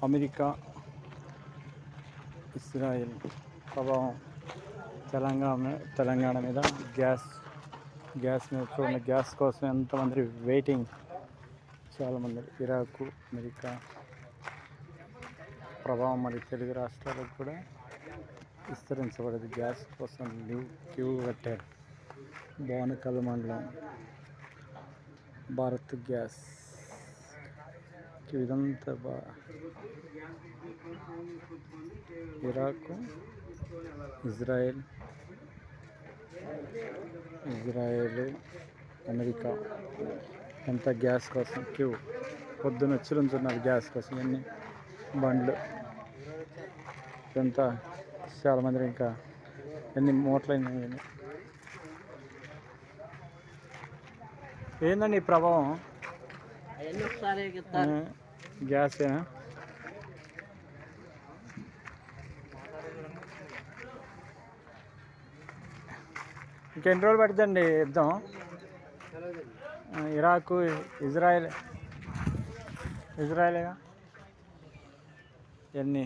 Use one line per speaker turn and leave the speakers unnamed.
America, Israel ప్రభావం తెలంగాణ మీద gas మీద చూడండి. గ్యాస్ కోసం ఎంతమంది వెయిటింగ్, చాలామంది. ఇరాకు, అమెరికా ప్రభావం మరి తెలుగు రాష్ట్రాలకు కూడా విస్తరించబడింది. గ్యాస్ కోసం క్యూ కట్టారు. బానకల్ మండలం భారత్ గ్యాస్ ఇదంతా ఇరాకు, ఇజ్రాయెల్, అమెరికా ఎంత గ్యాస్ కోసం క్యూ. పొద్దున వచ్చి ఉంచున్నారు గ్యాస్ కోసం. ఎన్ని బండ్లు ఇదంతా, చాలామంది. ఇంకా ఎన్ని మూటలైనాయి. ఏందండి ఈ ప్రభావం? గ్యాసేనా? ఇంకెన్ని రోజులు పడుతుందండి యుద్ధం? ఇరాకు, ఇజ్రాయెలేగా ఎన్ని